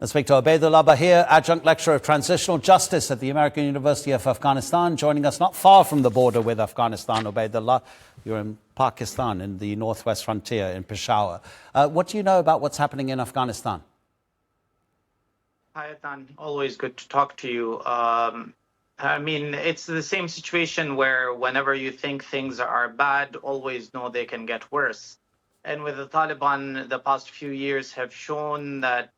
Let's speak to Obaidullah Baheer, Adjunct Lecturer of Transitional Justice at the American University of Afghanistan, joining us not far from the border with Afghanistan. Obaidullah, you're in Pakistan, in the northwest frontier, in Peshawar. What do you know about what's happening in Afghanistan? Hi, Adnan. Always good to talk to you. It's the same situation where whenever you think things are bad, always know they can get worse. And with the Taliban, the past few years have shown that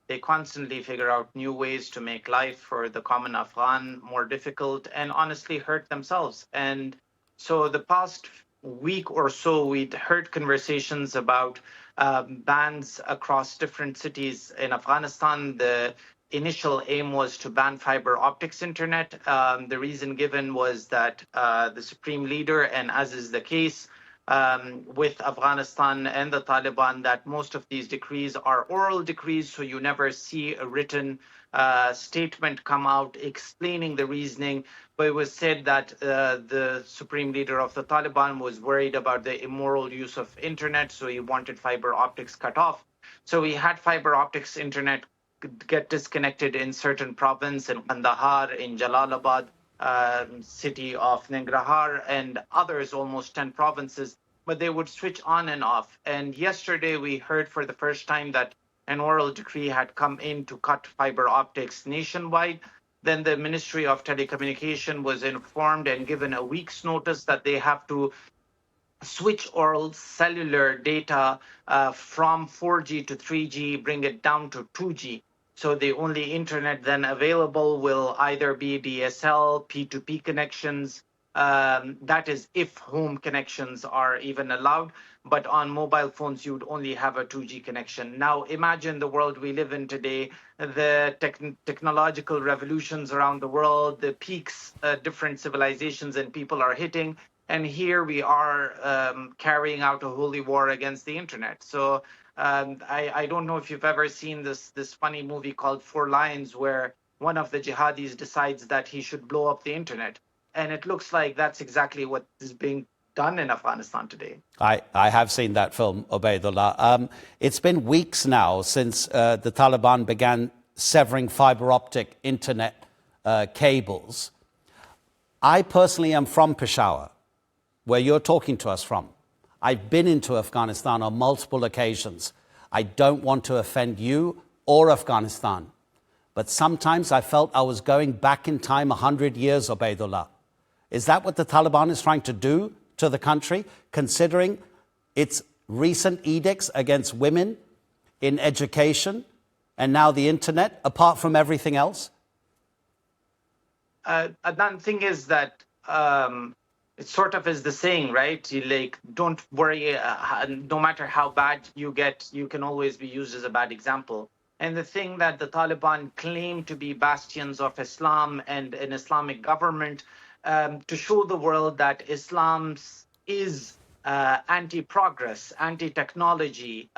they constantly figure out new ways to make life for the common Afghan more difficult and honestly hurt themselves. And so the past week or so, we'd heard conversations about bans across different cities in Afghanistan. The initial aim was to ban fiber optics internet. The reason given was that the supreme leader, and as is the case with Afghanistan and the Taliban, that most of these decrees are oral decrees, so you never see a written statement come out explaining the reasoning. But it was said that the supreme leader of the Taliban was worried about the immoral use of internet, so he wanted fiber optics cut off. So we had fiber optics internet get disconnected in certain provinces, in Kandahar, in Jalalabad, city of Nangarhar, and others, almost 10 provinces, but they would switch on and off. And yesterday we heard for the first time that an oral decree had come in to cut fiber optics nationwide. Then the Ministry of Telecommunication was informed and given a week's notice that they have to switch oral cellular data from 4G to 3G, bring it down to 2G. So the only internet then available will either be DSL, P2P connections, that is if home connections are even allowed, but on mobile phones you'd only have a 2G connection. Now imagine the world we live in today, the technological revolutions around the world, the peaks different civilizations and people are hitting, and here we are carrying out a holy war against the internet. So I don't know if you've ever seen this funny movie called Four Lions, where one of the jihadis decides that he should blow up the internet. And it looks like that's exactly what is being done in Afghanistan today. I have seen that film, Obaidullah. It's been weeks now since the Taliban began severing fiber optic internet cables. I personally am from Peshawar, where you're talking to us from. I've been into Afghanistan on multiple occasions. I don't want to offend you or Afghanistan, but sometimes I felt I was going back in time 100 years, Obaidullah. Is that what the Taliban is trying to do to the country, considering its recent edicts against women in education and now the internet, apart from everything else? Adnan, thing is that it sort of is the saying, right? Like, don't worry, no matter how bad you get, you can always be used as a bad example. And the thing that the Taliban claim to be bastions of Islam and an Islamic government, to show the world that Islam is anti-progress, anti-technology,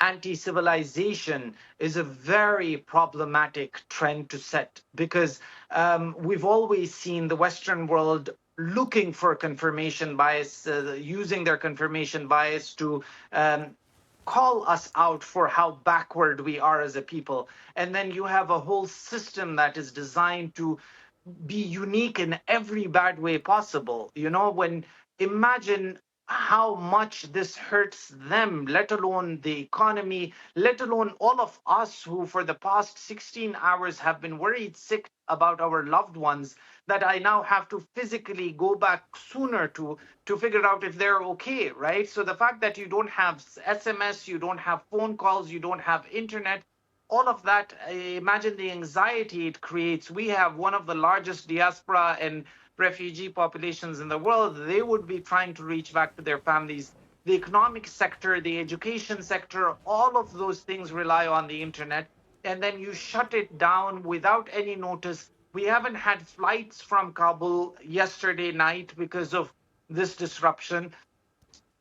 anti-civilization, is a very problematic trend to set, because we've always seen the Western world looking for confirmation bias, using their confirmation bias to call us out for how backward we are as a people. And then you have a whole system that is designed to be unique in every bad way possible. Imagine how much this hurts them, let alone the economy, let alone all of us who for the past 16 hours have been worried sick about our loved ones, that I now have to physically go back sooner to figure out if they're okay, right? So the fact that you don't have SMS, you don't have phone calls, you don't have internet, all of that, imagine the anxiety it creates. We have one of the largest diaspora and refugee populations in the world. They would be trying to reach back to their families. The economic sector, the education sector, all of those things rely on the internet. And then you shut it down without any notice. We haven't had flights from Kabul yesterday night because of this disruption.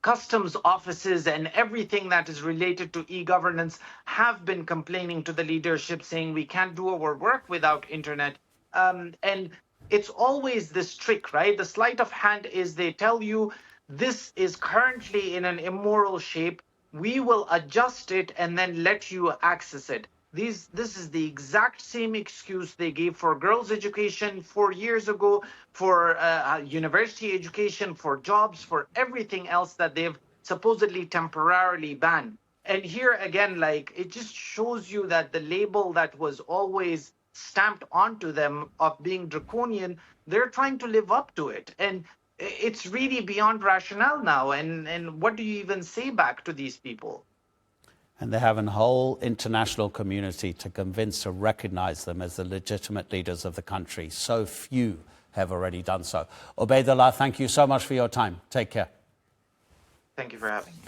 Customs offices and everything that is related to e-governance have been complaining to the leadership, saying we can't do our work without internet. And it's always this trick, right? The sleight of hand is they tell you this is currently in an immoral shape. We will adjust it and then let you access it. This is the exact same excuse they gave for girls' education 4 years ago, for university education, for jobs, for everything else that they've supposedly temporarily banned. And here again, like, it just shows you that the label that was always stamped onto them of being draconian, they're trying to live up to it. And it's really beyond rationale now. And what do you even say back to these people? And they have a whole international community to convince to recognize them as the legitimate leaders of the country. So few have already done so. Obaidullah, thank you so much for your time. Take care. Thank you for having me.